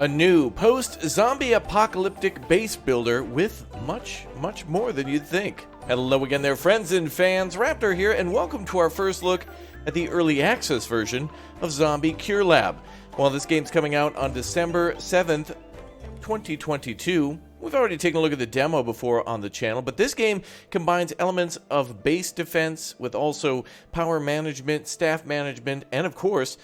A new post-zombie apocalyptic base builder with much more than you'd think. Hello again there, friends and fans. Raptor here, and welcome to our first look at the early access version of Zombie Cure Lab. While this game's coming out on December 7th, 2022, we've already taken a look at the demo before on the channel, but this game combines elements of base defense with also power management, staff management, and of course,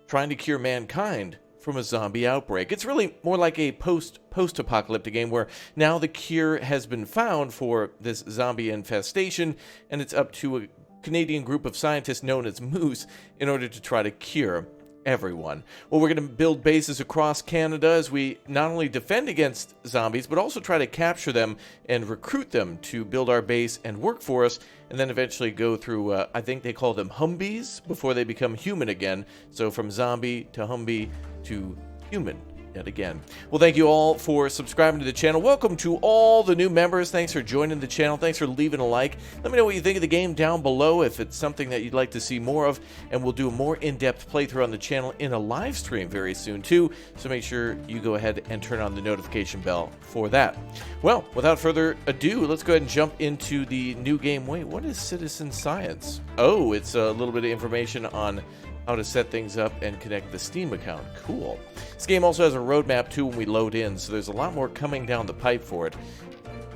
trying to cure mankind from a zombie outbreak. It's really more like a post-apocalyptic game where now the cure has been found for this zombie infestation, and it's up to a Canadian group of scientists known as Moose in order to try to cure everyone. Well, we're going to build bases across Canada as we not only defend against zombies, but also try to capture them and recruit them to build our base and work for us, and then eventually go through, I think they call them Humvees, before they become human again. So from zombie to Humvee to human yet again. Well, thank you all for subscribing to the channel. Welcome to all the new members. Thanks for joining the channel. Thanks for leaving a like. Let me know what you think of the game down below, if it's something that you'd like to see more of, and we'll do a more in-depth playthrough on the channel in a live stream very soon too, so make sure you go ahead and turn on the notification bell for that. Well, without further ado, let's go ahead and jump into the new game. Wait, what is citizen science? Oh, it's a little bit of information on how to set things up and connect the Steam account. Cool. This game also has a roadmap too when we load in, so there's a lot more coming down the pipe for it.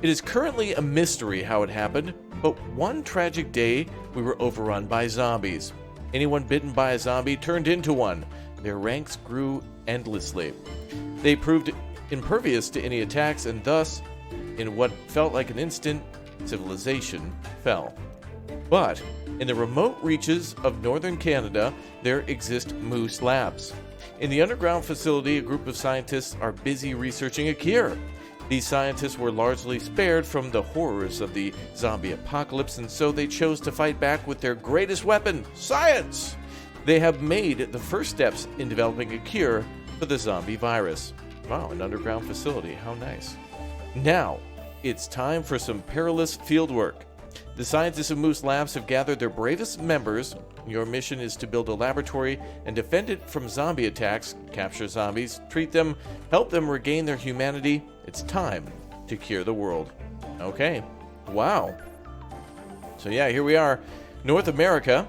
It is currently a mystery how it happened, but one tragic day we were overrun by zombies. Anyone bitten by a zombie turned into one. Their ranks grew endlessly. They proved impervious to any attacks, and thus, in what felt like an instant, civilization fell. But in the remote reaches of northern Canada, there exist Moose Labs. In the underground facility, a group of scientists are busy researching a cure. These scientists were largely spared from the horrors of the zombie apocalypse, and so they chose to fight back with their greatest weapon, science! They have made the first steps in developing a cure for the zombie virus. Wow, an underground facility, how nice. Now, it's time for some perilous fieldwork. The scientists of Moose Labs have gathered their bravest members. Your mission is to build a laboratory and defend it from zombie attacks, capture zombies, treat them, help them regain their humanity. It's time to cure the world. Okay. Wow. So yeah, here we are. North America,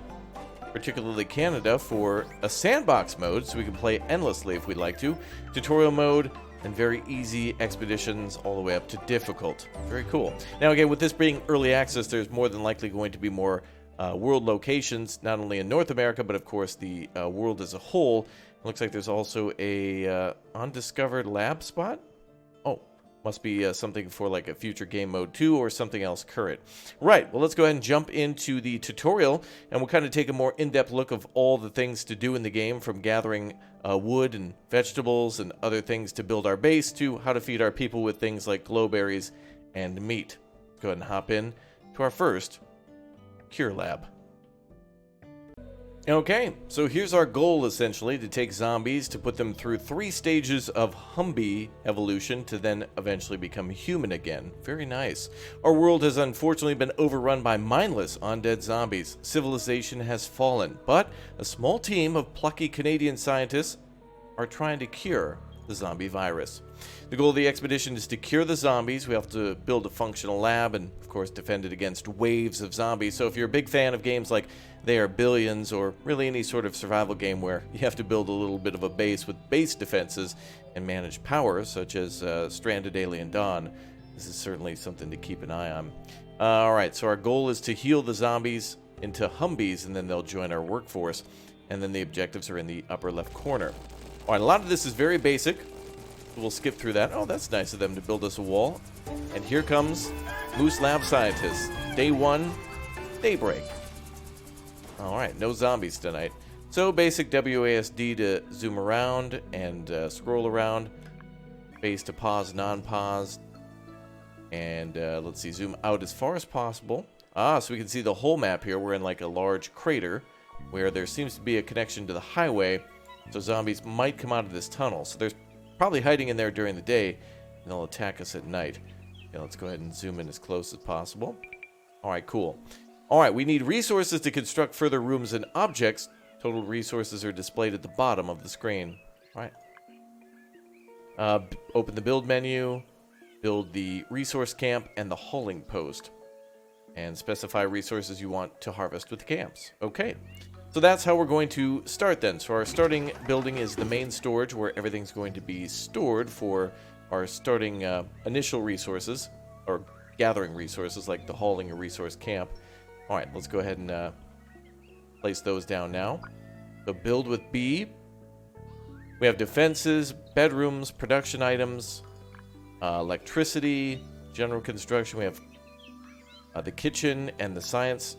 particularly Canada, for a sandbox mode, so we can play endlessly if we'd like to. Tutorial mode, and very easy expeditions all the way up to difficult. Very cool. Now again, with this being early access, there's more than likely going to be more world locations, not only in North America, but of course the world as a whole. It looks like there's also a undiscovered lab spot. Oh, must be something for like a future game mode 2 or something else current. Right, well let's go ahead and jump into the tutorial, and we'll kind of take a more in-depth look of all the things to do in the game, from gathering wood and vegetables and other things to build our base, to how to feed our people with things like glowberries and meat. Let's go ahead and hop in to our first Cure Lab. Okay, so here's our goal essentially, to take zombies, to put them through 3 stages of Humvee evolution to then eventually become human again. Very nice. Our world has unfortunately been overrun by mindless undead zombies. Civilization has fallen, but a small team of plucky Canadian scientists are trying to cure the zombie virus. The goal of the expedition is to cure the zombies. We have to build a functional lab and, of course, defend it against waves of zombies. So if you're a big fan of games like They Are Billions, or really any sort of survival game where you have to build a little bit of a base with base defenses and manage power, such as Stranded Alien Dawn, this is certainly something to keep an eye on. Alright, so our goal is to heal the zombies into Humvees, and then they'll join our workforce. And then the objectives are in the upper left corner. Alright, a lot of this is very basic. We'll skip through that. Oh, that's nice of them to build us a wall. And here comes Moose Lab Scientists. Day 1, Daybreak. Alright, no zombies tonight. So basic WASD to zoom around and scroll around. Base to pause, non-pause. And let's see, zoom out as far as possible. Ah, so we can see the whole map here. We're in like a large crater where there seems to be a connection to the highway. So zombies might come out of this tunnel. So there's probably hiding in there during the day, and they'll attack us at night. Okay, let's go ahead and zoom in as close as possible. Alright, cool. Alright, we need resources to construct further rooms and objects. Total resources are displayed at the bottom of the screen. Alright. Open the build menu, build the resource camp and the hauling post, and specify resources you want to harvest with the camps. Okay, so that's how we're going to start then. So our starting building is the main storage, where everything's going to be stored for our starting initial resources, or gathering resources like the hauling or resource camp. All right, let's go ahead and place those down now. So build with B. We have defenses, bedrooms, production items, electricity, general construction. We have the kitchen and the science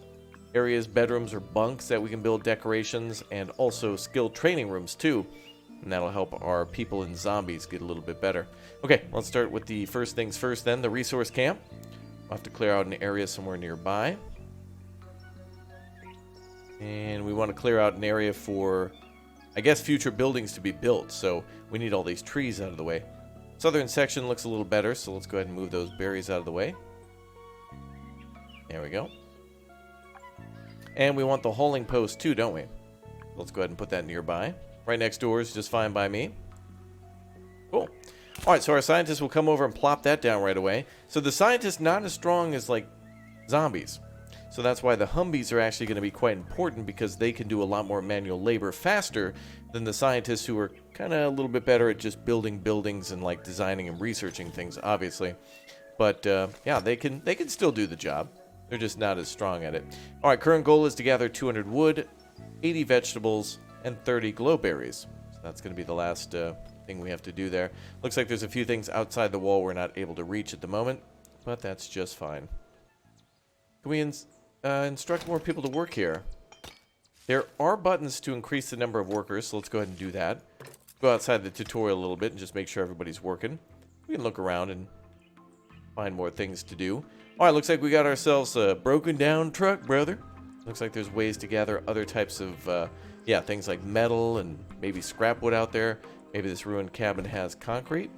areas, bedrooms or bunks that we can build decorations, and also skilled training rooms too. And that'll help our people and zombies get a little bit better. Okay, let's start with the first things first then, the resource camp. We'll have to clear out an area somewhere nearby. And we want to clear out an area for, I guess, future buildings to be built. So we need all these trees out of the way. Southern section looks a little better, so let's go ahead and move those berries out of the way. There we go. And we want the hauling post too, don't we? Let's go ahead and put that nearby. Right next door is just fine by me. Cool. Alright, so our scientists will come over and plop that down right away. So the scientists not as strong as, like, zombies. So that's why the Humvees are actually going to be quite important, because they can do a lot more manual labor faster than the scientists, who are kind of a little bit better at just building buildings and, like, designing and researching things, obviously. But, yeah, they can still do the job. They're just not as strong at it. Alright, current goal is to gather 200 wood, 80 vegetables, and 30 glowberries. So that's going to be the last thing we have to do there. Looks like there's a few things outside the wall we're not able to reach at the moment, but that's just fine. Can we instruct more people to work here? There are buttons to increase the number of workers, so let's go ahead and do that. Go outside the tutorial a little bit and just make sure everybody's working. We can look around and find more things to do. Alright, looks like we got ourselves a broken down truck, brother. Looks like there's ways to gather other types of, yeah, things like metal and maybe scrap wood out there. Maybe this ruined cabin has concrete.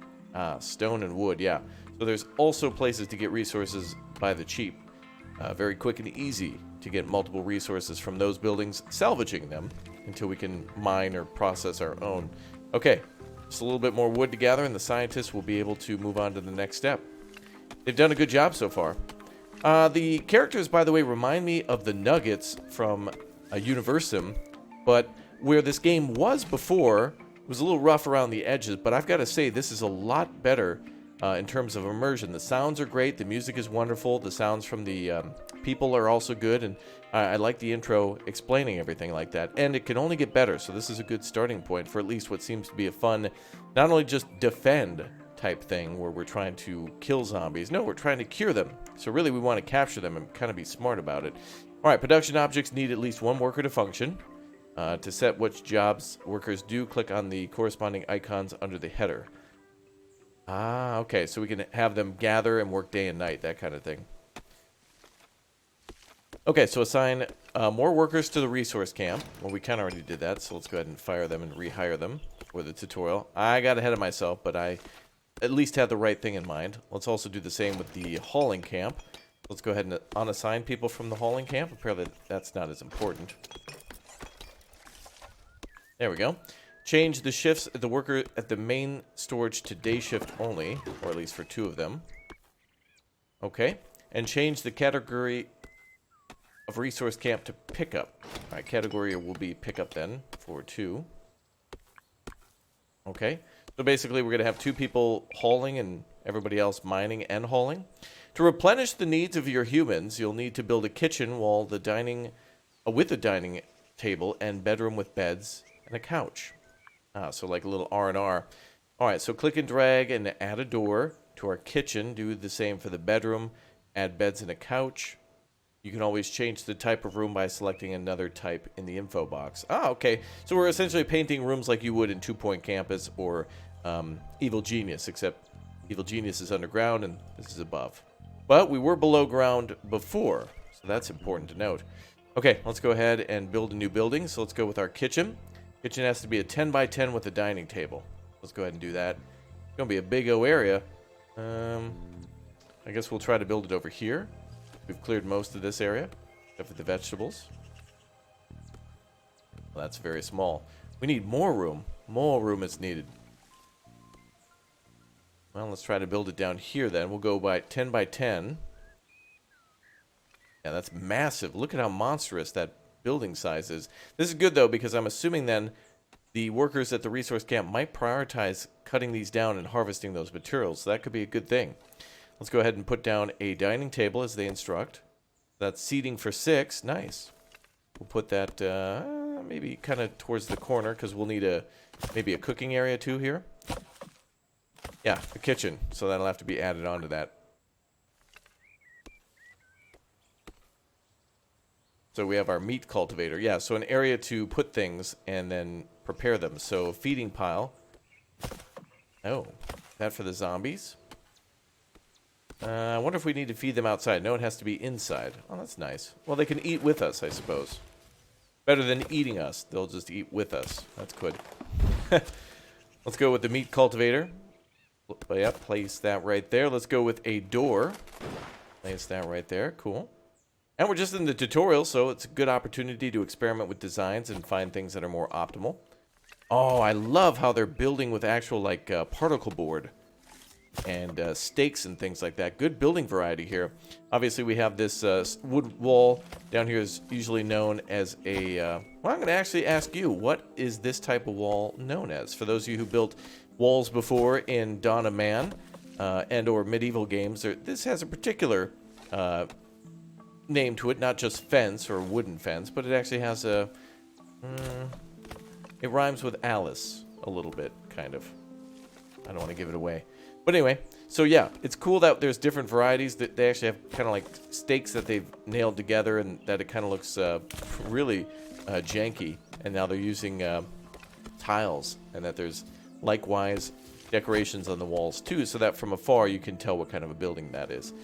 Stone and wood, yeah. So there's also places to get resources by the cheap. Very quick and easy to get multiple resources from those buildings, salvaging them until we can mine or process our own. Okay, just a little bit more wood to gather, and the scientists will be able to move on to the next step. They've done a good job so far. The characters, by the way, remind me of the Nuggets from Universum, but where this game was before, it was a little rough around the edges, but I've got to say, this is a lot better in terms of immersion. The sounds are great, the music is wonderful, the sounds from the people are also good, and I like the intro explaining everything like that. And it can only get better, so this is a good starting point for at least what seems to be a fun, not only just defend type thing where we're trying to kill zombies. No, we're trying to cure them. So really we want to capture them and kind of be smart about it. Alright, production objects need at least one worker to function. To set which jobs workers do, click on the corresponding icons under the header. Ah, okay, so we can have them gather and work day and night, that kind of thing. Okay, so assign more workers to the resource camp. Well, we kind of already did that, so let's go ahead and fire them and rehire them for the tutorial. I got ahead of myself, but I at least had the right thing in mind. Let's also do the same with the hauling camp. Let's go ahead and unassign people from the hauling camp. Apparently that's not as important. There we go. Change the shifts at the worker at the main storage to day shift only, or at least for 2 of them. Okay. And change the category of resource camp to pickup. Alright, category will be pickup then for 2. Okay. So basically we're going to have 2 people hauling and everybody else mining and hauling. To replenish the needs of your humans, you'll need to build a kitchen with a dining table and bedroom with beds and a couch. So like a little R&R. Alright, so click and drag and add a door to our kitchen. Do the same for the bedroom. Add beds and a couch. You can always change the type of room by selecting another type in the info box. Ah, okay. So we're essentially painting rooms like you would in 2 Point Campus or Evil Genius, except Evil Genius is underground and this is above. But we were below ground before, so that's important to note. Okay, let's go ahead and build a new building. So let's go with our kitchen. Kitchen has to be a 10 by 10 with a dining table. Let's go ahead and do that. It's going to be a big O area. I guess we'll try to build it over here. We've cleared most of this area, except for the vegetables. Well, that's very small. We need more room. More room is needed. Well, let's try to build it down here then. We'll go by 10 by 10. Yeah, that's massive. Look at how monstrous that building size is. This is good, though, because I'm assuming then the workers at the resource camp might prioritize cutting these down and harvesting those materials. So that could be a good thing. Let's go ahead and put down a dining table as they instruct. That's seating for 6. Nice. We'll put that maybe kind of towards the corner because we'll need maybe a cooking area too here. Yeah, a kitchen. So that'll have to be added onto that. So we have our meat cultivator. Yeah, so an area to put things and then prepare them. So a feeding pile. Oh, that for the zombies. I wonder if we need to feed them outside. No, it has to be inside. Oh, that's nice. Well, they can eat with us, I suppose. Better than eating us. They'll just eat with us. That's good. Let's go with the meat cultivator. Yeah, place that right there. Let's go with a door. Place that right there. Cool. And we're just in the tutorial, so it's a good opportunity to experiment with designs and find things that are more optimal. Oh, I love how they're building with actual, like, particle board and stakes and things like that. Good building variety here. Obviously, we have this wood wall down here is usually known as a... well, I'm going to actually ask you, what is this type of wall known as? For those of you who built walls before in Dawn of Man and or medieval games, this has a particular... name to it, not just fence or wooden fence, but it actually has a it rhymes with Alice a little bit, kind of. I don't want to give it away, but anyway, so yeah, it's cool that there's different varieties, that they actually have kind of like stakes that they've nailed together and that it kind of looks really janky, and now they're using tiles, and that there's likewise decorations on the walls too, so that from afar you can tell what kind of a building that is.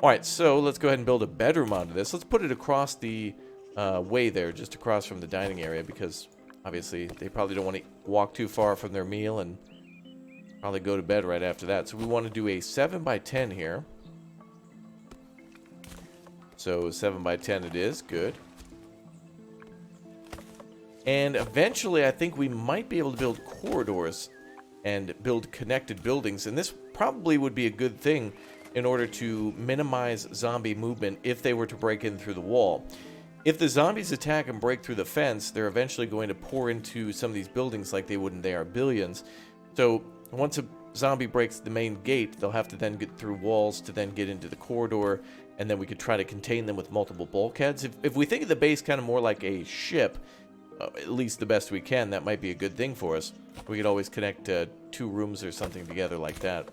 Alright, so let's go ahead and build a bedroom onto this. Let's put it across the way there, just across from the dining area, because obviously they probably don't want to walk too far from their meal and probably go to bed right after that. So we want to do a 7 by 10 here. So 7 by 10 it is. Good. And eventually I think we might be able to build corridors and build connected buildings, and this probably would be a good thing in order to minimize zombie movement if they were to break in through the wall. If the zombies attack and break through the fence, they're eventually going to pour into some of these buildings like they would in They Are Billions. So once a zombie breaks the main gate, they'll have to then get through walls to then get into the corridor, and then we could try to contain them with multiple bulkheads. If we think of the base kind of more like a ship, at least the best we can, that might be a good thing for us. We could always connect 2 rooms or something together like that.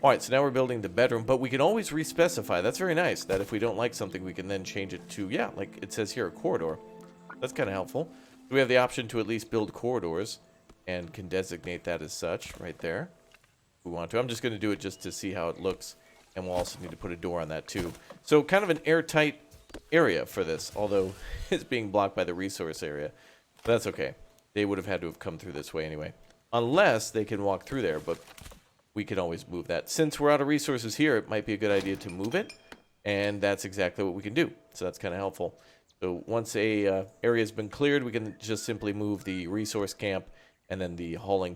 Alright, so now we're building the bedroom, but we can always re-specify. That's very nice, that if we don't like something, we can then change it to, yeah, like it says here, a corridor. That's kind of helpful. We have the option to at least build corridors, and can designate that as such, right there, if we want to. I'm just going to do it just to see how it looks, and we'll also need to put a door on that too. So kind of an airtight area for this, although it's being blocked by the resource area. But that's okay. They would have had to have come through this way anyway. Unless they can walk through there, but... we can always move that. Since we're out of resources here, it might be a good idea to move it, and that's exactly what we can do. So that's kind of helpful. So once a area has been cleared, we can just simply move the resource camp and then the hauling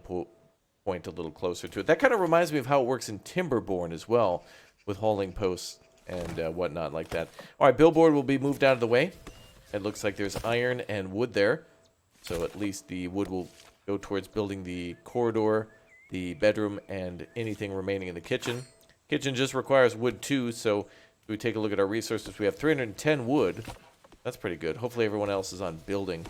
point a little closer to it. That kind of reminds me of how it works in Timberborn as well, with hauling posts and whatnot like that. All right, billboard will be moved out of the way. It looks like there's iron and wood there, so at least the wood will go towards building the corridor, the bedroom, and anything remaining in the kitchen. Kitchen just requires wood too, so if we take a look at our resources, we have 310 wood. That's pretty good. Hopefully everyone else is on building.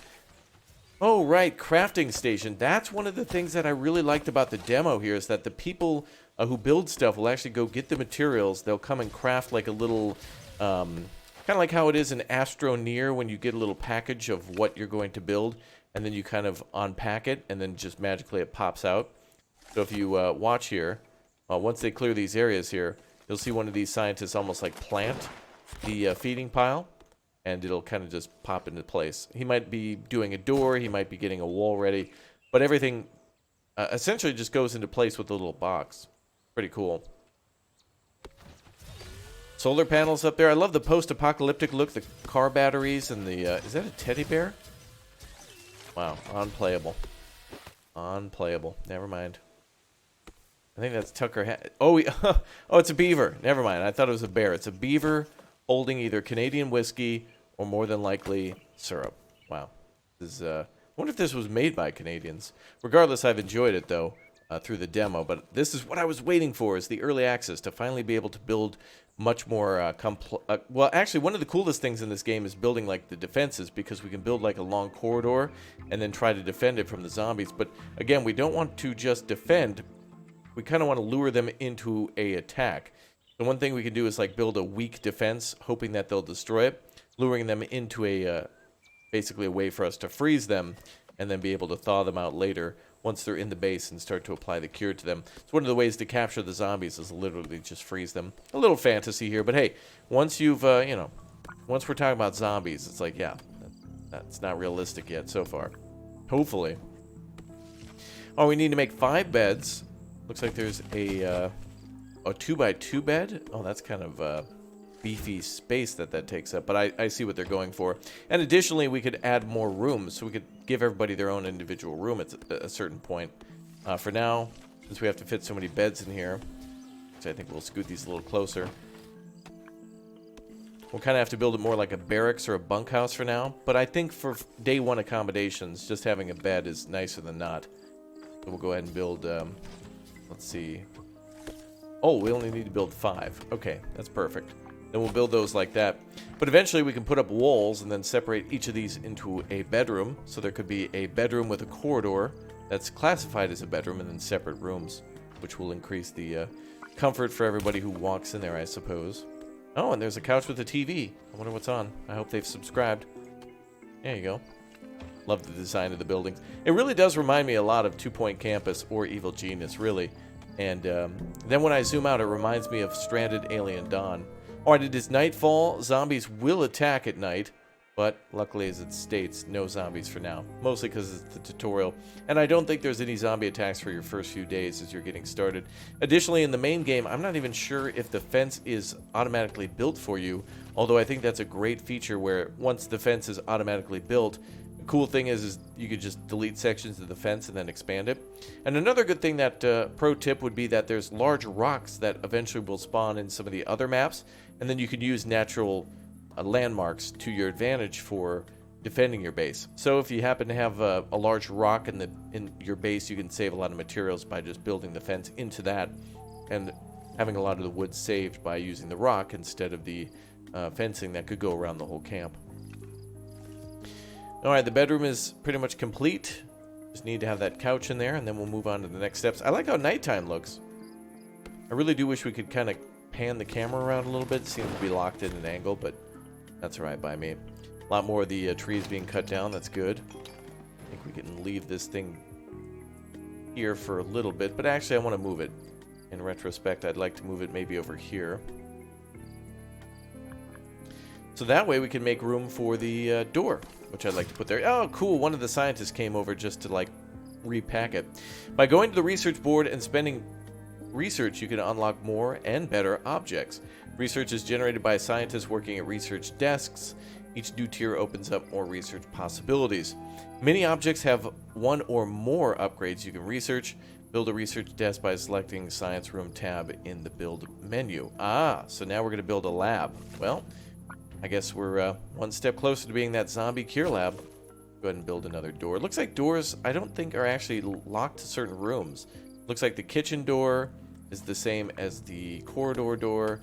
Oh, right, crafting station. That's one of the things that I really liked about the demo here, is that the people who build stuff will actually go get the materials. They'll come and craft like a little, kind of like how it is in Astroneer when you get a little package of what you're going to build, and then you kind of unpack it, and then just magically it pops out. So if you watch here, once they clear these areas here, you'll see one of these scientists almost like plant the feeding pile, and it'll kind of just pop into place. He might be doing a door, he might be getting a wall ready, but everything essentially just goes into place with the little box. Pretty cool. Solar panels up there. I love the post-apocalyptic look, the car batteries, and the... is that a teddy bear? Wow, unplayable. Unplayable. Never mind. I think that's Tucker. Oh, oh, it's a beaver. Never mind. I thought it was a bear. It's a beaver holding either Canadian whiskey or more than likely syrup. Wow. This is, I wonder if this was made by Canadians. Regardless, I've enjoyed it, though, through the demo. But this is what I was waiting for, is the early access, to finally be able to build much more well, actually, one of the coolest things in this game is building, like, the defenses, because we can build, like, a long corridor and then try to defend it from the zombies. But, again, we don't want to just defend. We kind of want to lure them into a attack. The one thing we can do is, like, build a weak defense, hoping that they'll destroy it, luring them into a basically a way for us to freeze them and then be able to thaw them out later once they're in the base and start to apply the cure to them. It's one of the ways to capture the zombies, is literally just freeze them. A little fantasy here, but hey, once you've, you know, once we're talking about zombies, it's like, yeah, that's not realistic yet so far. Hopefully. Oh, we need to make 5 beds. Looks like there's a 2x2 bed. Oh, that's kind of beefy space that takes up, but I see what they're going for. And additionally, we could add more rooms, so we could give everybody their own individual room at a certain point. For now, since we have to fit so many beds in here, which I think we'll scoot these a little closer, we'll kind of have to build it more like a barracks or a bunkhouse for now. But I think for day 1 accommodations, just having a bed is nicer than not. So we'll go ahead and build, let's see. Oh, we only need to build 5. Okay, that's perfect. Then we'll build those like that. But eventually we can put up walls and then separate each of these into a bedroom. So there could be a bedroom with a corridor that's classified as a bedroom, and then separate rooms, which will increase the comfort for everybody who walks in there, I suppose. Oh, and there's a couch with a TV. I wonder what's on. I hope they've subscribed. There you go. Love the design of the building. It really does remind me a lot of 2 Point Campus or Evil Genius, really. And then when I zoom out, it reminds me of Stranded Alien Dawn. Alright, it is nightfall. Zombies will attack at night, but luckily, as it states, no zombies for now. Mostly because it's the tutorial. And I don't think there's any zombie attacks for your first few days as you're getting started. Additionally, in the main game, I'm not even sure if the fence is automatically built for you, although I think that's a great feature where once the fence is automatically built, the cool thing is you could just delete sections of the fence and then expand it. And another good thing, that pro tip would be that there's large rocks that eventually will spawn in some of the other maps, and then you can use natural landmarks to your advantage for defending your base. So if you happen to have a large rock in your base, you can save a lot of materials by just building the fence into that and having a lot of the wood saved by using the rock instead of the fencing that could go around the whole camp. Alright, the bedroom is pretty much complete. Just need to have that couch in there, and then we'll move on to the next steps. I like how nighttime looks. I really do wish we could kind of pan the camera around a little bit. It seems to be locked in an angle, but that's alright by me. A lot more of the trees being cut down. That's good. I think we can leave this thing here for a little bit, but actually I want to move it. In retrospect, I'd like to move it maybe over here. So that way we can make room for the door, which I'd like to put there. Oh, cool. One of the scientists came over just to, like, repack it. By going to the research board and spending research, you can unlock more and better objects. Research is generated by scientists working at research desks. Each new tier opens up more research possibilities. Many objects have 1 or more upgrades you can research. Build a research desk by selecting Science Room tab in the Build menu. Ah, so now we're going to build a lab. Well, I guess we're one step closer to being that zombie cure lab. Go ahead and build another door. It looks like doors, I don't think, are actually locked to certain rooms. Looks like the kitchen door is the same as the corridor door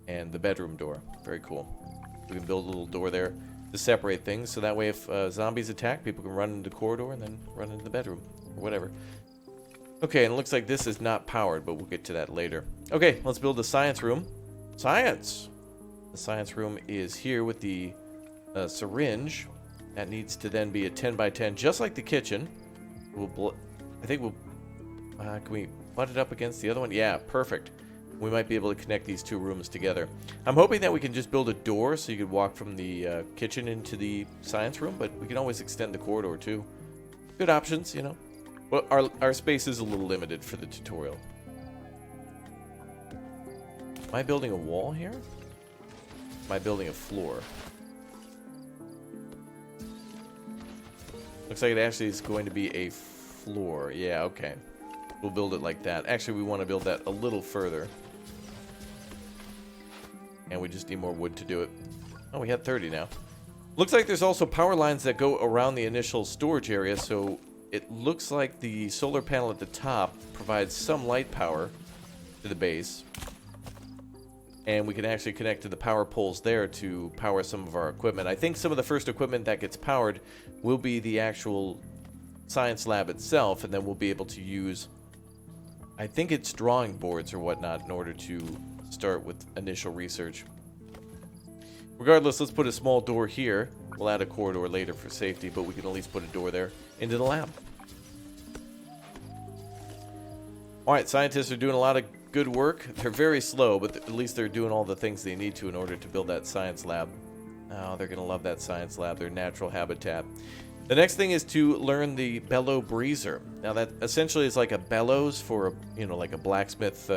and the bedroom door. Very cool. We can build a little door there to separate things, so that way if zombies attack, people can run into the corridor and then run into the bedroom, or whatever. Okay, and it looks like this is not powered, but we'll get to that later. Okay, let's build the science room. Science! The science room is here with the syringe. That needs to then be a 10 by 10, just like the kitchen. I think we'll... can we butt it up against the other one? Yeah, perfect. We might be able to connect these 2 rooms together. I'm hoping that we can just build a door so you could walk from the kitchen into the science room, but we can always extend the corridor too. Good options, you know. Well, our space is a little limited for the tutorial. Am I building a wall here? Am I building a floor? Looks like it actually is going to be a floor. Yeah, okay. We'll build it like that. Actually, we want to build that a little further. And we just need more wood to do it. Oh, we had 30 now. Looks like there's also power lines that go around the initial storage area, so it looks like the solar panel at the top provides some light power to the base. And we can actually connect to the power poles there to power some of our equipment. I think some of the first equipment that gets powered will be the actual science lab itself, and then we'll be able to use, I think it's drawing boards or whatnot, in order to start with initial research. Regardless, let's put a small door here. We'll add a corridor later for safety, but we can at least put a door there into the lab. Alright, scientists are doing a lot of good work. They're very slow, but at least they're doing all the things they need to in order to build that science lab. Oh, they're going to love that science lab, their natural habitat. The next thing is to learn the bellow breezer. Now that essentially is like a bellows for, like a blacksmith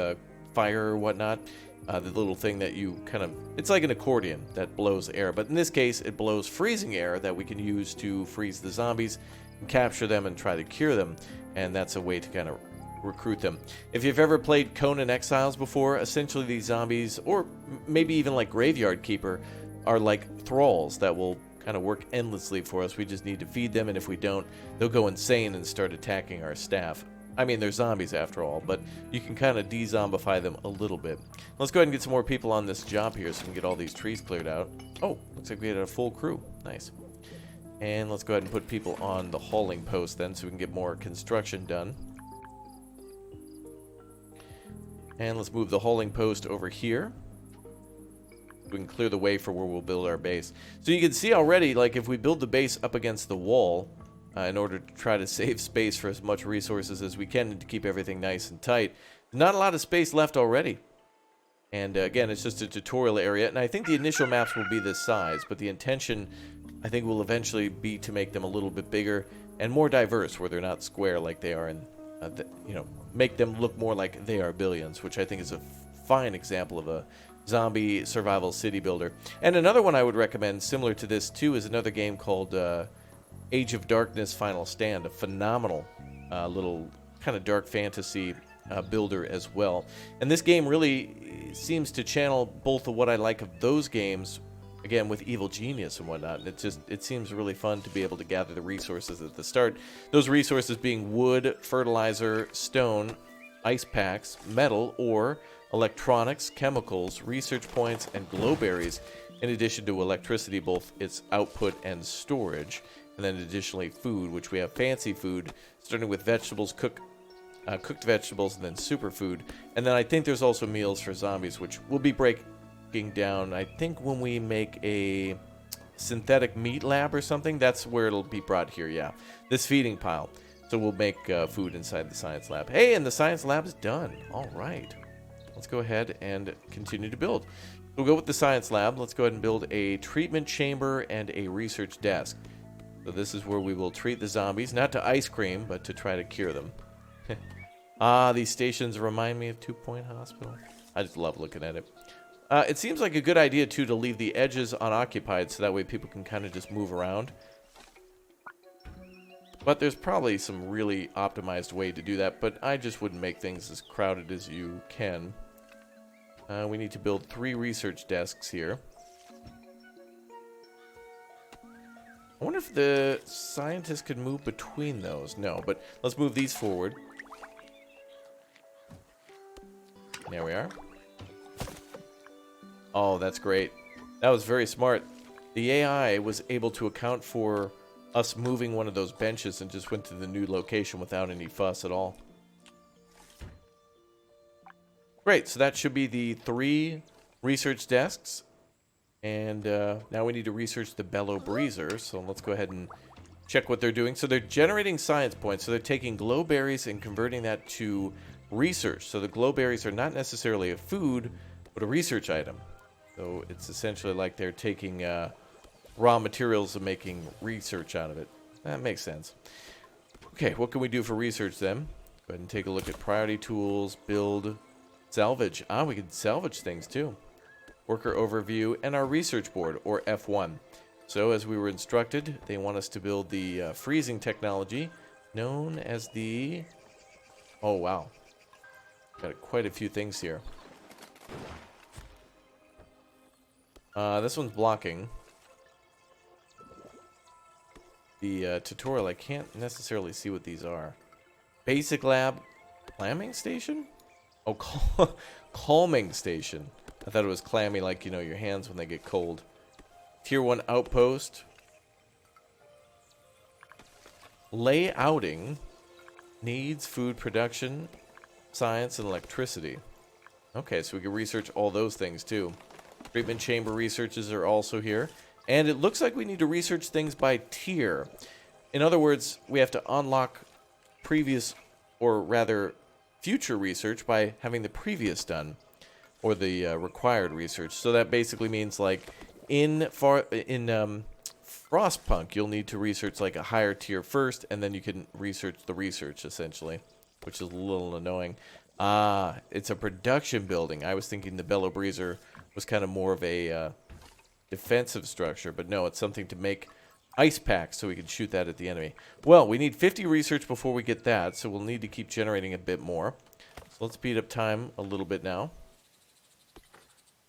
fire or whatnot. The little thing that you kind of, it's like an accordion that blows air, but in this case it blows freezing air that we can use to freeze the zombies and capture them and try to cure them, and that's a way to kind of recruit them. If you've ever played Conan Exiles before, essentially these zombies, or maybe even like Graveyard Keeper, are like thralls that will kind of work endlessly for us. We just need to feed them, and if we don't, they'll go insane and start attacking our staff. I mean, they're zombies after all, but you can kind of de-zombify them a little bit. Let's go ahead and get some more people on this job here so we can get all these trees cleared out. Oh, looks like we had a full crew. Nice. And let's go ahead and put people on the hauling post then so we can get more construction done. And let's move the hauling post over here. We can clear the way for where we'll build our base. So you can see already, like, if we build the base up against the wall, in order to try to save space for as much resources as we can and to keep everything nice and tight. Not a lot of space left already. And again, it's just a tutorial area, and I think the initial maps will be this size, but the intention, I think, will eventually be to make them a little bit bigger and more diverse, where they're not square like they are in, make them look more like They Are Billions, which I think is a fine example of a zombie survival city builder. And another one I would recommend, similar to this too, is another game called Age of Darkness Final Stand, a phenomenal little kind of dark fantasy builder as well. And this game really seems to channel both of what I like of those games, again with Evil Genius and whatnot. And it seems really fun to be able to gather the resources at the start. Those resources being wood, fertilizer, stone, ice packs, metal, ore, electronics, chemicals, research points, and glowberries, in addition to electricity, both its output and storage. And then additionally food, which we have fancy food, starting with vegetables, cooked vegetables, and then superfood. And then I think there's also meals for zombies, which we'll be breaking down, I think, when we make a synthetic meat lab or something. That's where it'll be brought here, yeah. This feeding pile. So we'll make food inside the science lab. Hey, and the science lab's done. All right. Let's go ahead and continue to build. We'll go with the science lab. Let's go ahead and build a treatment chamber and a research desk. So this is where we will treat the zombies, not to ice cream, but to try to cure them. These stations remind me of 2 Point Hospital. I just love looking at it. It seems like a good idea, too, to leave the edges unoccupied, so that way people can kind of just move around. But there's probably some really optimized way to do that, but I just wouldn't make things as crowded as you can. We need to build 3 research desks here. I wonder if the scientists could move between those. No, but let's move these forward. There we are. Oh, that's great. That was very smart. The AI was able to account for us moving one of those benches and just went to the new location without any fuss at all. Great, so that should be the 3 research desks. And now we need to research the bellow breezer, so let's go ahead and check what they're doing. So they're generating science points, so they're taking glowberries and converting that to research. So the glowberries are not necessarily a food, but a research item. So it's essentially like they're taking raw materials and making research out of it. That makes sense. Okay, what can we do for research then? Go ahead and take a look at priority tools, build, salvage. We can salvage things too. Worker overview, and our research board, or F1. So as we were instructed, they want us to build the freezing technology known as the Oh, wow. Got quite a few things here. This one's blocking. The tutorial, I can't necessarily see what these are. Basic lab, clamming station? Oh, calming station. I thought it was clammy, like, you know, your hands when they get cold. Tier 1 outpost. Layouting. Needs food production, science, and electricity. Okay, so we can research all those things, too. Treatment chamber researches are also here. And it looks like we need to research things by tier. In other words, we have to unlock previous, or rather, future research by having the previous done, or the required research. So that basically means, like, in Frostpunk, you'll need to research, like, a higher tier first, and then you can research the research, essentially, which is a little annoying. Ah, it's a production building. I was thinking the Bellow Breezer was kind of more of a defensive structure, but no, it's something to make ice packs so we can shoot that at the enemy. Well, we need 50 research before we get that, so we'll need to keep generating a bit more. So let's speed up time a little bit now.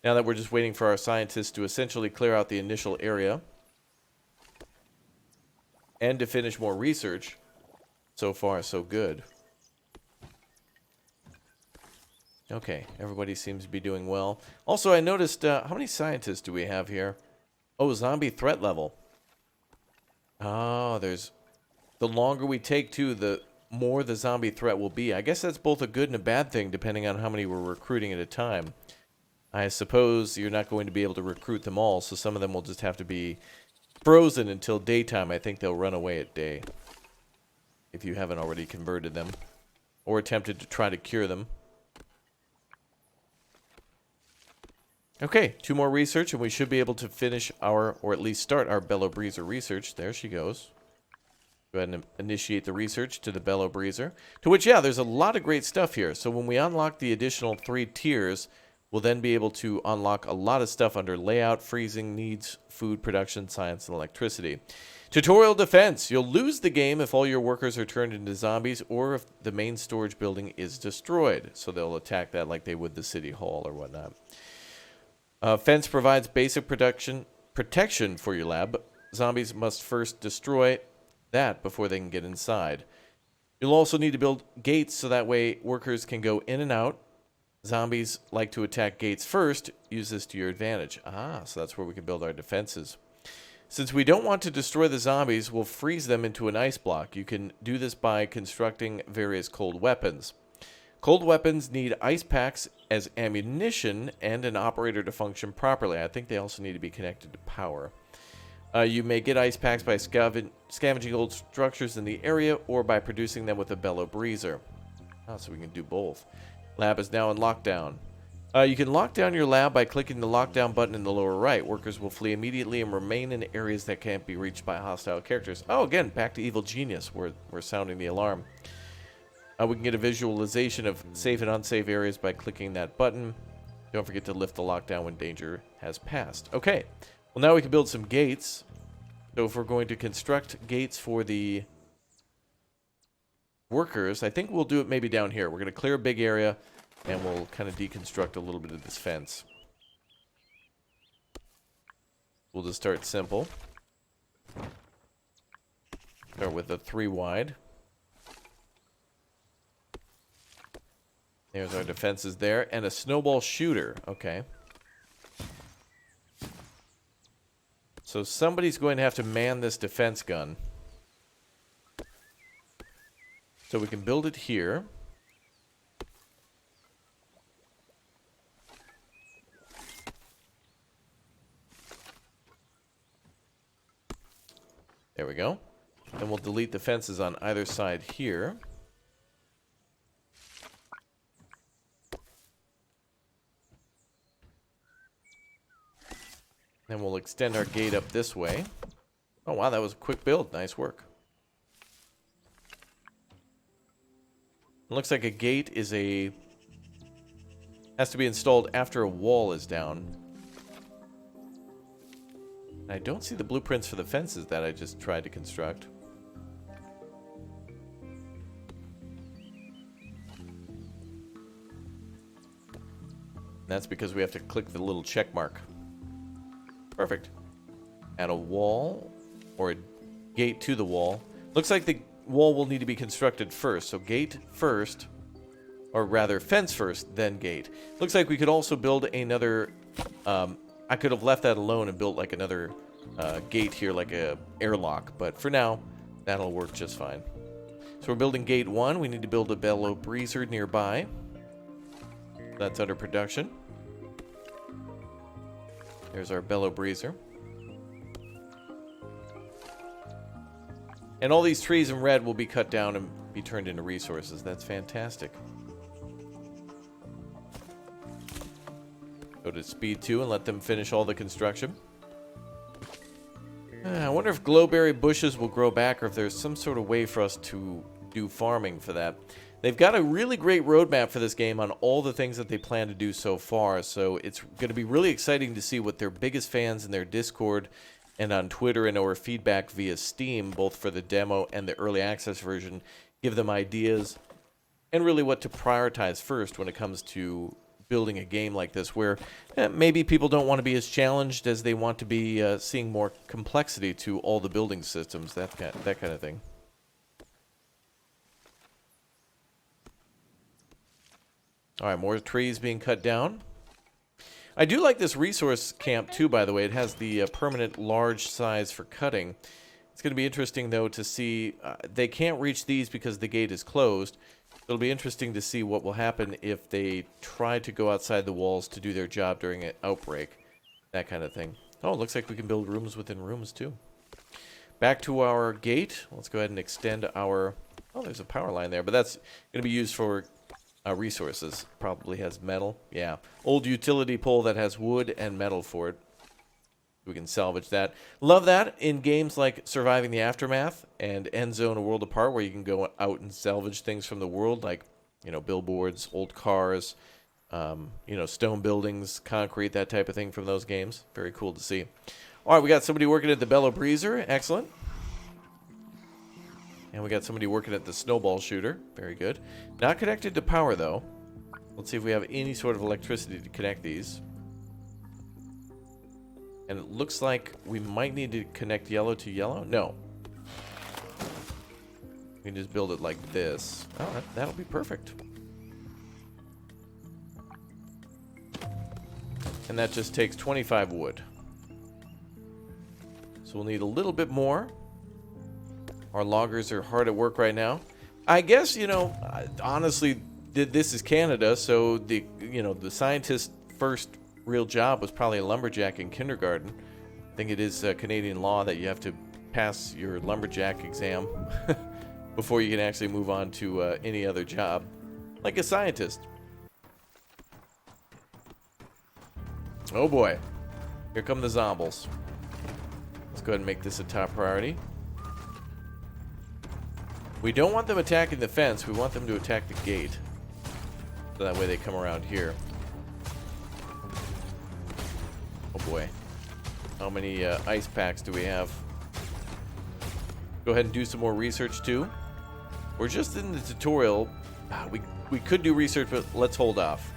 Now that we're just waiting for our scientists to essentially clear out the initial area and to finish more research. So far, so good. Okay, everybody seems to be doing well. Also, I noticed, how many scientists do we have here? Oh, zombie threat level. Oh, there's... The longer we take, too, the more the zombie threat will be. I guess that's both a good and a bad thing, depending on how many we're recruiting at a time. I suppose you're not going to be able to recruit them all, so some of them will just have to be frozen until daytime. I think they'll run away at day, if you haven't already converted them, or attempted to try to cure them. Okay, 2 more research, and we should be able to finish our, or at least start our Bellow Breezer research. There she goes. Go ahead and initiate the research to the Bellow Breezer. To which, yeah, there's a lot of great stuff here. So when we unlock the additional 3 tiers, we'll then be able to unlock a lot of stuff under layout, freezing, needs, food production, science, and electricity. Tutorial defense. You'll lose the game if all your workers are turned into zombies or if the main storage building is destroyed. So they'll attack that like they would the city hall or whatnot. Fence provides basic protection for your lab, but zombies must first destroy that before they can get inside. You'll also need to build gates so that way workers can go in and out. Zombies like to attack gates first. Use this to your advantage. Ah, so that's where we can build our defenses. Since we don't want to destroy the zombies, we'll freeze them into an ice block. You can do this by constructing various cold weapons. Cold weapons need ice packs as ammunition and an operator to function properly. I think they also need to be connected to power. You may get ice packs by scavenging old structures in the area or by producing them with a Bellow Breezer. Oh, so we can do both. Lab is now in lockdown. You can lock down your lab by clicking the lockdown button in the lower right. Workers will flee immediately and remain in areas that can't be reached by hostile characters. Oh, again, back to Evil Genius. We're sounding the alarm. We can get a visualization of safe and unsafe areas by clicking that button. Don't forget to lift the lockdown when danger has passed. Okay, well now we can build some gates. So if we're going to construct gates for the workers, I think we'll do it maybe down here. We're going to clear a big area and we'll kind of deconstruct a little bit of this fence. We'll just start simple. Start with a 3 wide. There's our defenses there. And a snowball shooter. Okay. So somebody's going to have to man this defense gun. So we can build it here. There we go. Then we'll delete the fences on either side here. Then we'll extend our gate up this way. Oh, wow, that was a quick build. Nice work. It looks like a gate is has to be installed after a wall is down. I don't see the blueprints for the fences that I just tried to construct. That's because we have to click the little check mark. Perfect. Add a wall or a gate to the wall. Looks like the wall will need to be constructed first. So gate first, or rather fence first, then gate. Looks like we could also build another... I could have left that alone and built like another gate here, like a airlock. But for now, that'll work just fine. So we're building gate 1. We need to build a bellow breezer nearby. That's under production. There's our bellow breezer. And all these trees in red will be cut down and be turned into resources. That's fantastic. Go to speed 2 and let them finish all the construction. I wonder if glowberry bushes will grow back or if there's some sort of way for us to do farming for that. They've got a really great roadmap for this game on all the things that they plan to do so far, so it's going to be really exciting to see what their biggest fans in their Discord and on Twitter and or feedback via Steam, both for the demo and the early access version, give them ideas and really what to prioritize first when it comes to building a game like this, where maybe people don't want to be as challenged as they want to be seeing more complexity to all the building systems, that kind of thing. All right, more trees being cut down. I do like this resource camp too, by the way. It has the permanent large size for cutting. It's going to be interesting, though, to see... they can't reach these because the gate is closed. It'll be interesting to see what will happen if they try to go outside the walls to do their job during an outbreak. That kind of thing. Oh, it looks like we can build rooms within rooms, too. Back to our gate. Let's go ahead and extend our... Oh, there's a power line there, but that's going to be used for... resources. Probably has metal. Yeah. Old utility pole that has wood and metal for it. We can salvage that. Love that in games like Surviving the Aftermath and End Zone: A World Apart, where you can go out and salvage things from the world, like, you know, billboards, old cars, you know, stone buildings, concrete, that type of thing from those games. Very cool to see. All right, we got somebody working at the bellow breezer. Excellent. And we got somebody working at the snowball shooter. Very good. Not connected to power, though. Let's see if we have any sort of electricity to connect these. And it looks like we might need to connect yellow to yellow. No. We can just build it like this. Oh, that'll be perfect. And that just takes 25 wood. So we'll need a little bit more. Our loggers are hard at work right now. I guess, you know, honestly, this is Canada, so the scientist's first real job was probably a lumberjack in kindergarten. I think it is Canadian law that you have to pass your lumberjack exam before you can actually move on to any other job, like a scientist. Oh boy, here come the zombies. Let's go ahead and make this a top priority. We don't want them attacking the fence. We want them to attack the gate. So that way they come around here. Oh boy. How many ice packs do we have? Go ahead and do some more research too. We're just in the tutorial. We could do research, but let's hold off.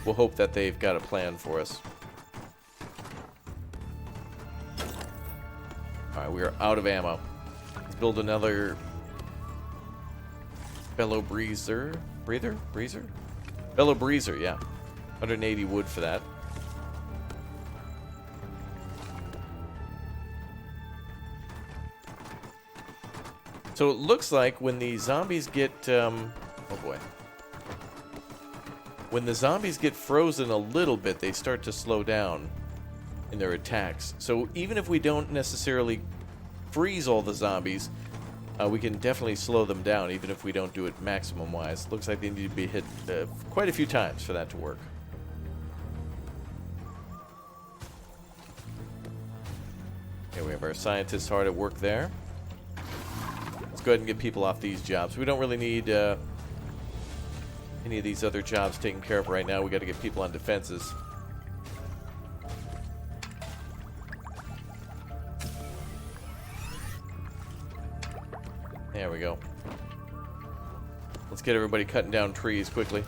We'll hope that they've got a plan for us. Alright, we are out of ammo. Let's build another... bellow breezer. Breezer? Bellow breezer, yeah. 180 wood for that. So it looks like when the zombies get... oh boy. When the zombies get frozen a little bit, they start to slow down in their attacks. So even if we don't necessarily freeze all the zombies... we can definitely slow them down, even if we don't do it maximum-wise. Looks like they need to be hit quite a few times for that to work. Okay, we have our scientists hard at work there. Let's go ahead and get people off these jobs. We don't really need any of these other jobs taken care of right now. We got to get people on defenses. There we go. Let's get everybody cutting down trees quickly.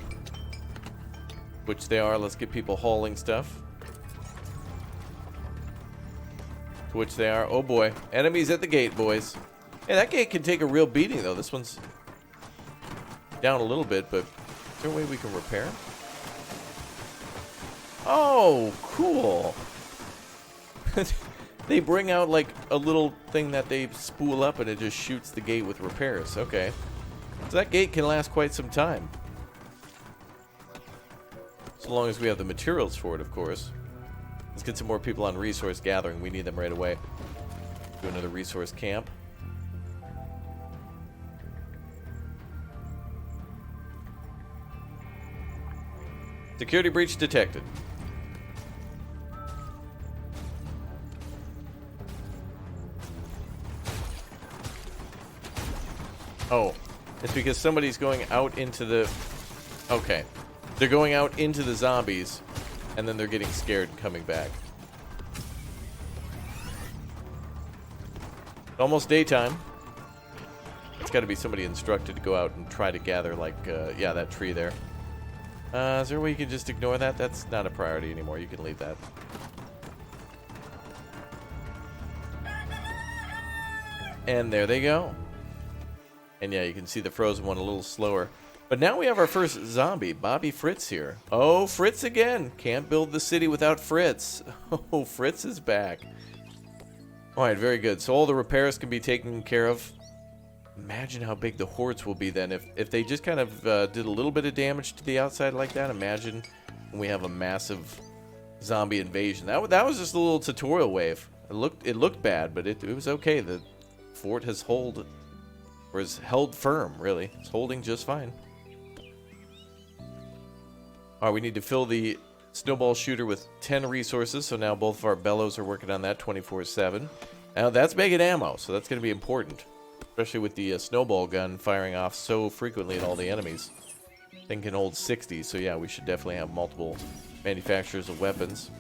Which they are. Let's get people hauling stuff. To which they are. Oh boy. Enemies at the gate, boys. Hey, that gate can take a real beating, though. This one's down a little bit, but is there a way we can repair? Oh, cool. They bring out like a little thing that they spool up and it just shoots the gate with repairs. Okay. So that gate can last quite some time. So long as we have the materials for it, of course. Let's get some more people on resource gathering. We need them right away. Do another resource camp. Security breach detected. Oh, it's because somebody's going out into the... Okay. They're going out into the zombies, and then they're getting scared and coming back. Almost daytime. It's got to be somebody instructed to go out and try to gather, like, yeah, that tree there. Is there a way you can just ignore that? That's not a priority anymore. You can leave that. And there they go. And yeah, you can see the frozen one a little slower. But now we have our first zombie, Bobby Fritz here. Oh, Fritz again. Can't build the city without Fritz. Oh, Fritz is back. Alright, very good. So all the repairs can be taken care of. Imagine how big the hordes will be then. If they just kind of did a little bit of damage to the outside like that, imagine when we have a massive zombie invasion. That was just a little tutorial wave. It looked bad, but it was okay. The fort has held firm, really. It's holding just fine. Alright, we need to fill the snowball shooter with 10 resources, so now both of our bellows are working on that 24/7. Now that's making ammo, so that's going to be important. Especially with the snowball gun firing off so frequently at all the enemies. Thing can hold 60, so yeah, we should definitely have multiple manufacturers of weapons.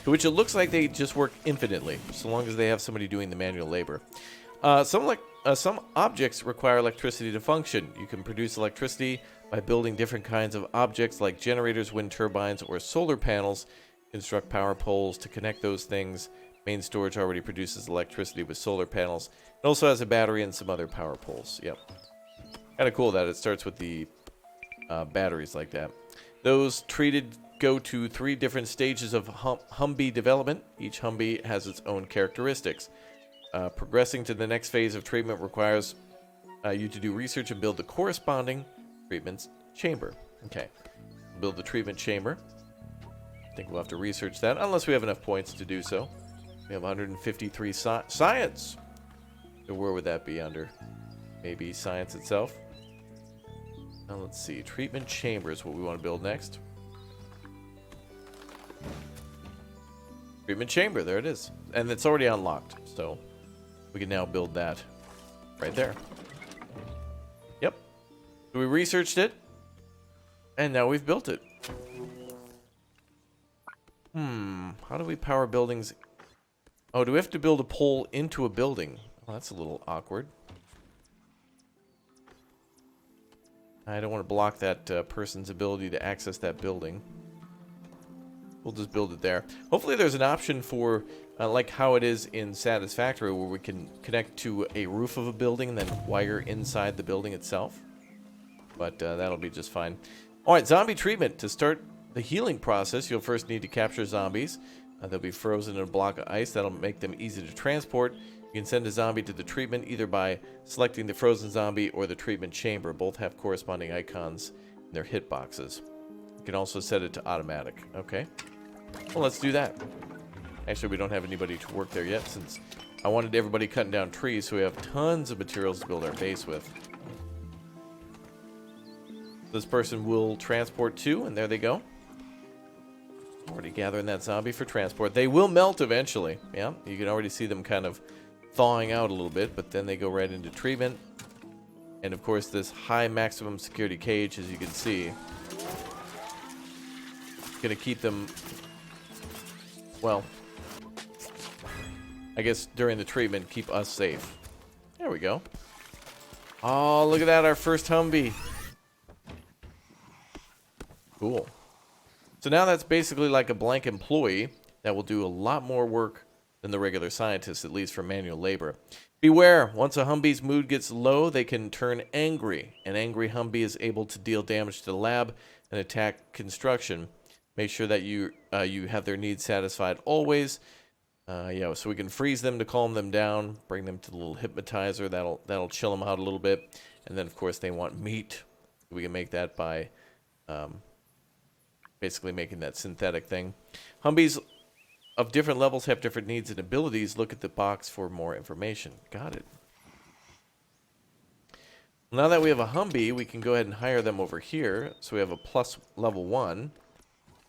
To which it looks like they just work infinitely, so long as they have somebody doing the manual labor. Some objects require electricity to function. You can produce electricity by building different kinds of objects like generators, wind turbines, or solar panels. Construct power poles to connect those things. Main storage already produces electricity with solar panels. It also has a battery and some other power poles. Yep. Kind of cool that it starts with the batteries like that. Those treated go to 3 different stages of Humvee development. Each Humvee has its own characteristics. Progressing to the next phase of treatment requires you to do research and build the corresponding treatment chamber. Okay. Build the treatment chamber. I think we'll have to research that, unless we have enough points to do so. We have 153 science. So where would that be under? Maybe science itself. Now let's see. Treatment chamber is what we want to build next. Treatment chamber, there it is. And it's already unlocked, so we can now build that right there. Yep. So we researched it, and now we've built it. How do we power buildings? Oh, do we have to build a pole into a building? Oh, that's a little awkward. I don't want to block that person's ability to access that building. We'll just build it there. Hopefully there's an option for, like how it is in Satisfactory, where we can connect to a roof of a building and then wire inside the building itself. But that'll be just fine. Alright, zombie treatment. To start the healing process, you'll first need to capture zombies. They'll be frozen in a block of ice. That'll make them easy to transport. You can send a zombie to the treatment either by selecting the frozen zombie or the treatment chamber. Both have corresponding icons in their hitboxes. You can also set it to automatic. Okay. Well, let's do that. Actually, we don't have anybody to work there yet, since I wanted everybody cutting down trees, so we have tons of materials to build our base with. This person will transport too, and there they go. Already gathering that zombie for transport. They will melt eventually. Yeah, you can already see them kind of thawing out a little bit, but then they go right into treatment. And of course, this high maximum security cage, as you can see, is going to keep them, well, I guess during the treatment, keep us safe. There we go. Oh, look at that, our first Humvee. Cool. So now that's basically like a blank employee that will do a lot more work than the regular scientists, at least for manual labor. Beware, once a Humvee's mood gets low, they can turn angry. An angry Humvee is able to deal damage to the lab and attack construction. Make sure that you have their needs satisfied always. So we can freeze them to calm them down, bring them to the little hypnotizer, that'll chill them out a little bit. And then, of course, they want meat. We can make that by basically making that synthetic thing. Humvees of different levels have different needs and abilities. Look at the box for more information. Got it. Now that we have a Humvee, we can go ahead and hire them over here. So we have a plus level 1.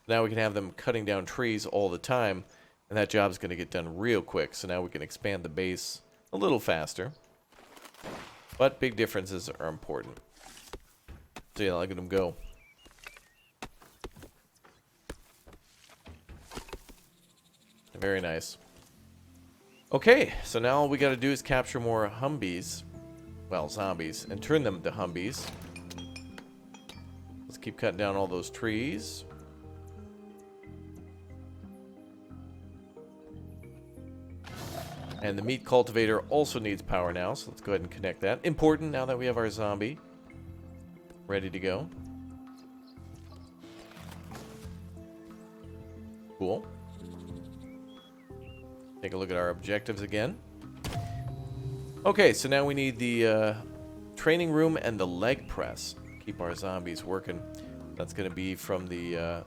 Now we can have them cutting down trees all the time. And that job's going to get done real quick. So now we can expand the base a little faster. But big differences are important. So yeah, look at them go. Very nice. Okay, so now all we got to do is capture more Humvees. Well, zombies. And turn them to Humvees. Let's keep cutting down all those trees. And the meat cultivator also needs power now, so let's go ahead and connect that. Important now that we have our zombie ready to go. Cool. Take a look at our objectives again. Okay, so now we need the training room and the leg press. Keep our zombies working. That's going to be from the... I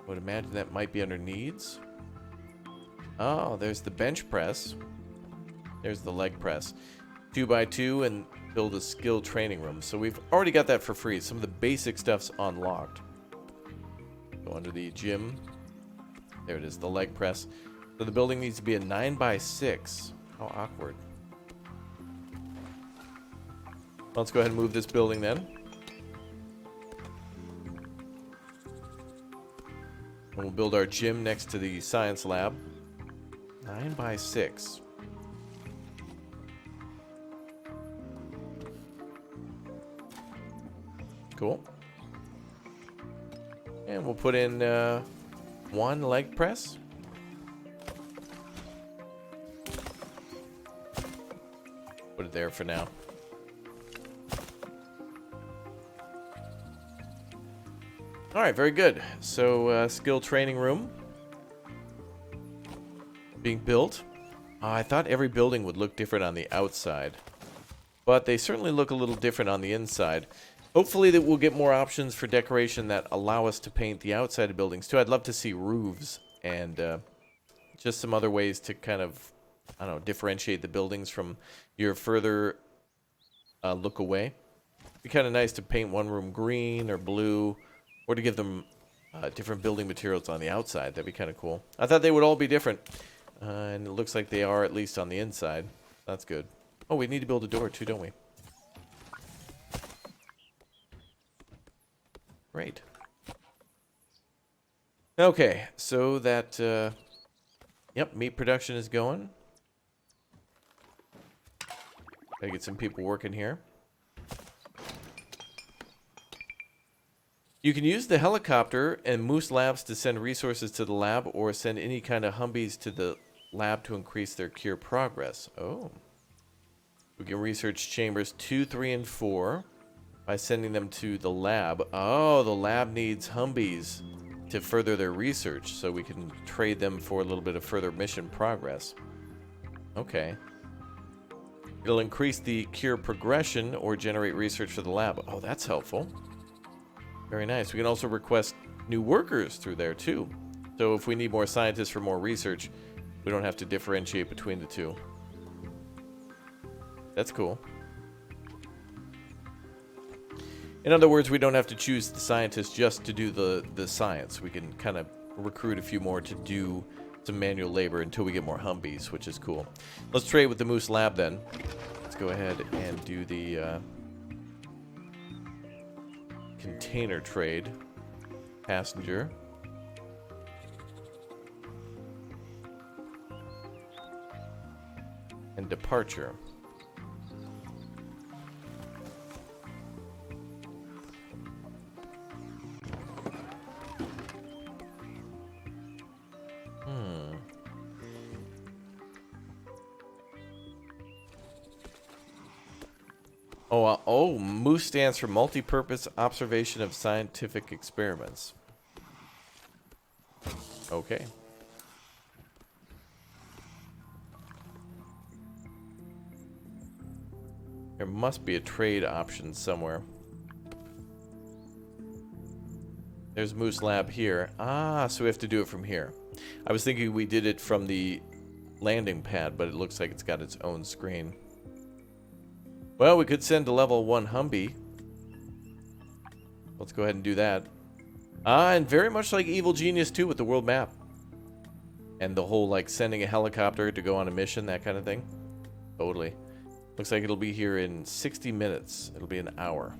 would imagine that might be under needs. Oh, there's the bench press. There's the leg press. 2x2 and build a skill training room. So we've already got that for free. Some of the basic stuff's unlocked. Go under the gym. There it is, the leg press. So the building needs to be a 9x6. How awkward. Let's go ahead and move this building then. And we'll build our gym next to the science lab. 9x6. Cool. And we'll put in one leg press. Put it there for now. All right, very good. So skill training room being built. I thought every building would look different on the outside, but they certainly look a little different on the inside. Hopefully that we'll get more options for decoration that allow us to paint the outside of buildings too. I'd love to see roofs and just some other ways to kind of, I don't know, differentiate the buildings from your further look away. It'd be kind of nice to paint one room green or blue, or to give them different building materials on the outside. That'd be kind of cool. I thought they would all be different. And it looks like they are, at least on the inside. That's good. Oh, we need to build a door too, don't we? Great. Okay, so that, yep, meat production is going. Gotta get some people working here. You can use the helicopter and Moose Labs to send resources to the lab, or send any kind of Humvees to the lab to increase their cure progress. Oh. We can research chambers 2, 3, and 4 by sending them to the lab. Oh, the lab needs Humvees to further their research, so we can trade them for a little bit of further mission progress. Okay. It'll increase the cure progression or generate research for the lab. Oh, that's helpful. Very nice. We can also request new workers through there too. So if we need more scientists for more research, we don't have to differentiate between the two. That's cool. In other words, we don't have to choose the scientists just to do the science. We can kind of recruit a few more to do some manual labor until we get more Humvees, which is cool. Let's trade with the Moose Lab then. Let's go ahead and do the container trade. Passenger. And departure. Oh, MOOS stands for Multi-Purpose Observation of Scientific Experiments. Okay. There must be a trade option somewhere. There's Moose Lab here. Ah, so we have to do it from here. I was thinking we did it from the landing pad, but it looks like it's got its own screen. Well, we could send a level 1 Humvee. Let's go ahead and do that. Ah, and very much like Evil Genius 2 with the world map. And the whole, like, sending a helicopter to go on a mission, that kind of thing. Totally. Looks like it'll be here in 60 minutes. It'll be an hour.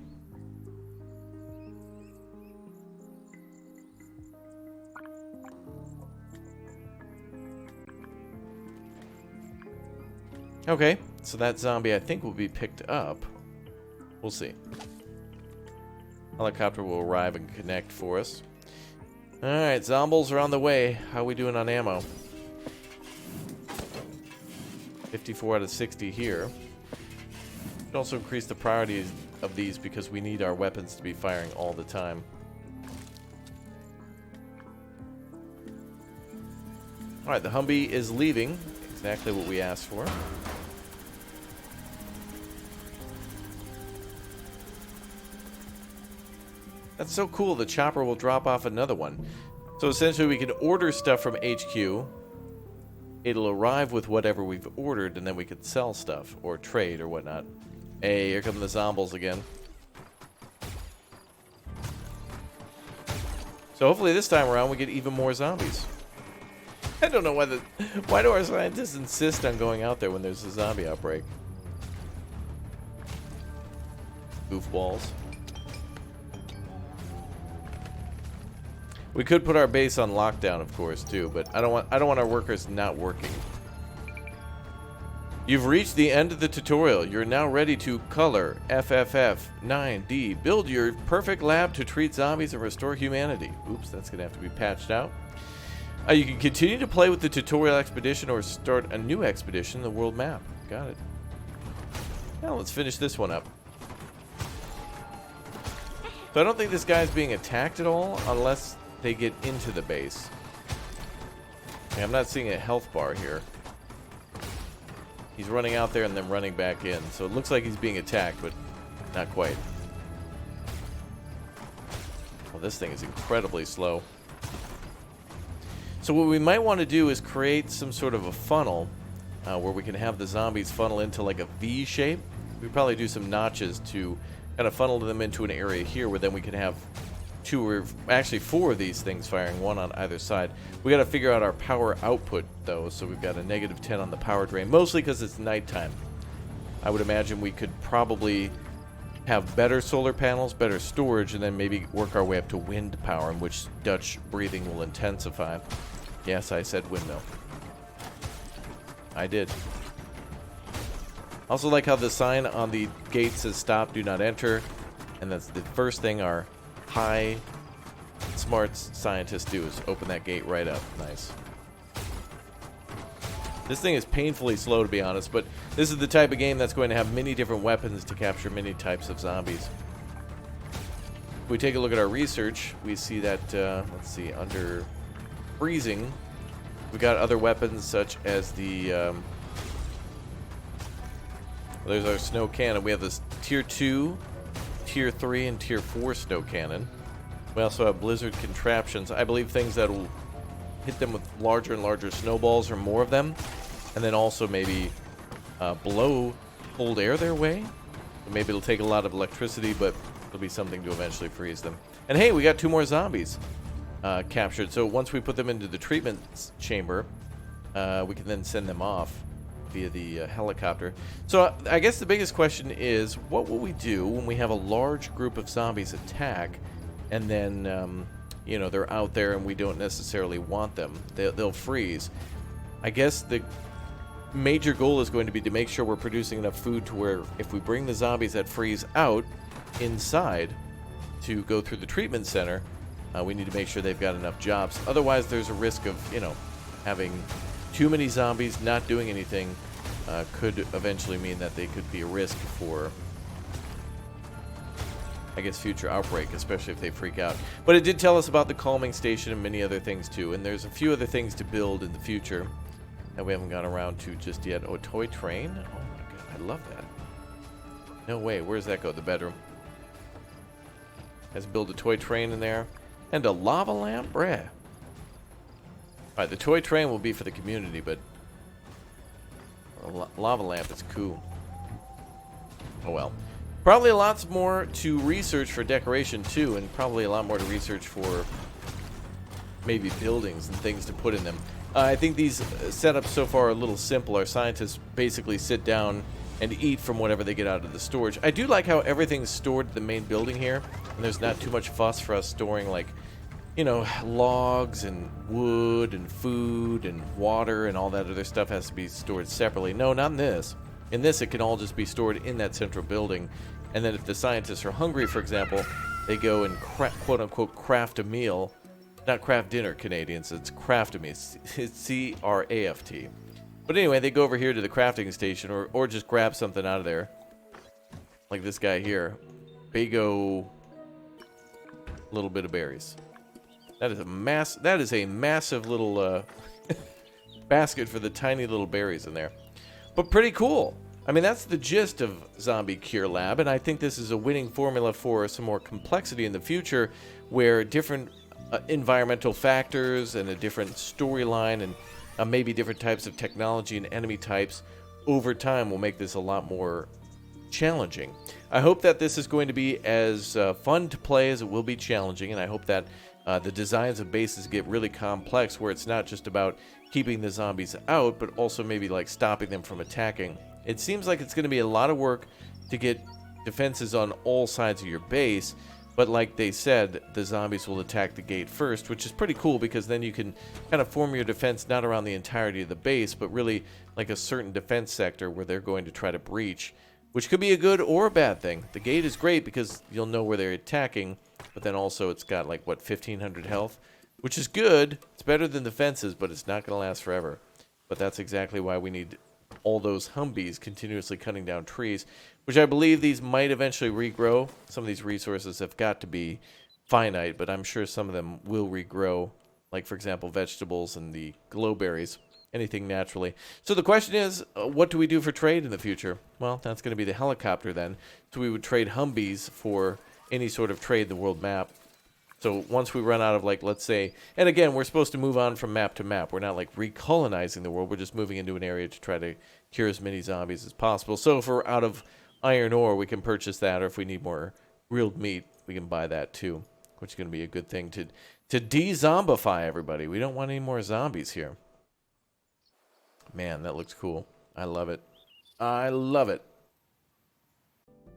Okay, so that zombie I think will be picked up. We'll see. Helicopter will arrive and connect for us. Alright, zombies are on the way. How are we doing on ammo? 54 out of 60 here. Should also increase the priority of these because we need our weapons to be firing all the time. Alright, the Humvee is leaving. Exactly what we asked for. That's so cool, the chopper will drop off another one. So essentially we can order stuff from HQ. It'll arrive with whatever we've ordered, and then we could sell stuff, or trade, or whatnot. Hey, here come the zombies again. So hopefully this time around we get even more zombies. I don't know why do our scientists insist on going out there when there's a zombie outbreak? Goofballs. We could put our base on lockdown, of course, too, but I don't want our workers not working. You've reached the end of the tutorial. You're now ready to color FFF9D. Build your perfect lab to treat zombies and restore humanity. Oops, that's gonna have to be patched out. You can continue to play with the tutorial expedition or start a new expedition in the world map. Got it. Now let's finish this one up. So I don't think this guy's being attacked at all unless they get into the base. Okay, I'm not seeing a health bar here. He's running out there and then running back in. So it looks like he's being attacked, but not quite. Well, this thing is incredibly slow. So what we might want to do is create some sort of a funnel where we can have the zombies funnel into like a V shape. We probably do some notches to kind of funnel them into an area here where then we can have two or actually four of these things firing, one on either side. We got to figure out our power output though, so we've got a -10 on the power drain, mostly because it's nighttime. I would imagine we could probably have better solar panels, better storage, and then maybe work our way up to wind power, in which Dutch breathing will intensify. Yes, I said windmill. I did. Also like how the sign on the gate says stop, do not enter, and that's the first thing our high smart scientists do is open that gate right up. Nice. This thing is painfully slow, to be honest, but this is the type of game that's going to have many different weapons to capture many types of zombies. If we take a look at our research, we see that, let's see, under freezing, we got other weapons such as the, there's our snow cannon. We have this tier 2, tier 3, and tier 4 snow cannon. We also have blizzard contraptions. I believe things that will hit them with larger and larger snowballs or more of them, and then also maybe blow cold air their way. Maybe it'll take a lot of electricity, but it'll be something to eventually freeze them. And hey, we got 2 more zombies captured. So once we put them into the treatment chamber, we can then send them off via the helicopter. So I guess the biggest question is, what will we do when we have a large group of zombies attack, and then you know, they're out there and we don't necessarily want them? They'll freeze. I guess the major goal is going to be to make sure we're producing enough food to where if we bring the zombies that freeze out inside to go through the treatment center, we need to make sure they've got enough jobs. Otherwise, there's a risk of, you know, having too many zombies not doing anything. Could eventually mean that they could be a risk for I guess, future Outbreak, especially if they freak out. But it did tell us about the calming station and many other things, too. And there's a few other things to build in the future that we haven't gone around to just yet. Oh, a toy train? Oh, my God. I love that. No way. Where does that go? The bedroom. Let's build a toy train in there. And a lava lamp? Bruh. Alright, the toy train will be for the community, but a lava lamp is cool. Oh well. Probably lots more to research for decoration too, and probably a lot more to research for maybe buildings and things to put in them. I think these setups so far are a little simple. Our scientists basically sit down and eat from whatever they get out of the storage. I do like how everything's stored at the main building here, and there's not too much fuss for us storing, like, you know, logs and wood and food and water and all that other stuff has to be stored separately. No, not in this. In this, it can all just be stored in that central building. And then if the scientists are hungry, for example, they go and quote-unquote craft a meal. Not craft dinner, Canadians. It's craft a meal. It's C-R-A-F-T. But anyway, they go over here to the crafting station or just grab something out of there. Like this guy here. Bago little bit of berries. That is a massive little basket for the tiny little berries in there. But pretty cool. I mean, that's the gist of Zombie Cure Lab, and I think this is a winning formula for some more complexity in the future, where different environmental factors and a different storyline and maybe different types of technology and enemy types over time will make this a lot more challenging. I hope that this is going to be as fun to play as it will be challenging, and I hope that the designs of bases get really complex, where it's not just about keeping the zombies out, but also maybe like stopping them from attacking. It seems like it's going to be a lot of work to get defenses on all sides of your base, but like they said, the zombies will attack the gate first, which is pretty cool because then you can kind of form your defense not around the entirety of the base, but really like a certain defense sector where they're going to try to breach, which could be a good or a bad thing. The gate is great because you'll know where they're attacking, but then also it's got like, what, 1,500 health? Which is good. It's better than the fences, but it's not going to last forever. But that's exactly why we need all those Humvees continuously cutting down trees, which I believe these might eventually regrow. Some of these resources have got to be finite, but I'm sure some of them will regrow, like, for example, vegetables and the glowberries, anything naturally. So the question is, what do we do for trade in the future? Well, that's going to be the helicopter then. So we would trade Humvees for any sort of trade the world map. So once we run out of, like, let's say, and again, we're supposed to move on from map to map. We're not, like, recolonizing the world. We're just moving into an area to try to cure as many zombies as possible. So if we're out of iron ore, we can purchase that, or if we need more grilled meat, we can buy that too, which is going to be a good thing to de-zombify everybody. We don't want any more zombies here. Man, that looks cool. I love it. I love it.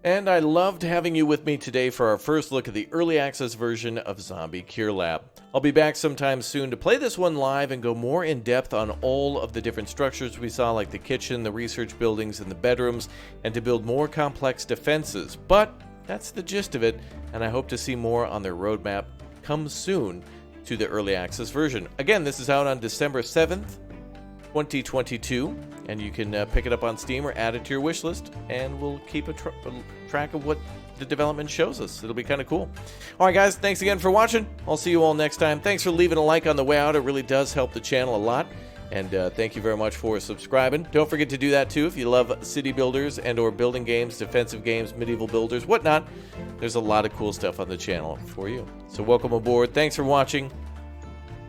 And I loved having you with me today for our first look at the early access version of Zombie Cure Lab. I'll be back sometime soon to play this one live and go more in depth on all of the different structures we saw, like the kitchen, the research buildings, and the bedrooms, and to build more complex defenses. But that's the gist of it, and I hope to see more on their roadmap come soon to the early access version. Again, this is out on December 7th, 2022, and you can pick it up on Steam or add it to your wish list, and we'll keep a track of what the development shows us. It'll be kind of cool. All right, guys, thanks again for watching. I'll see you all next time. Thanks for leaving a like on the way out. It really does help the channel a lot. And thank you very much for subscribing. Don't forget to do that too if you love city builders and or building games, defensive games, medieval builders, whatnot. There's a lot of cool stuff on the channel for you. So welcome aboard. Thanks for watching.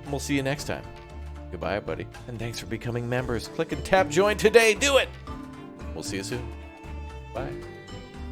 And we'll see you next time. Goodbye, everybody. And thanks for becoming members. Click and tap join today. Do it. We'll see you soon. Bye.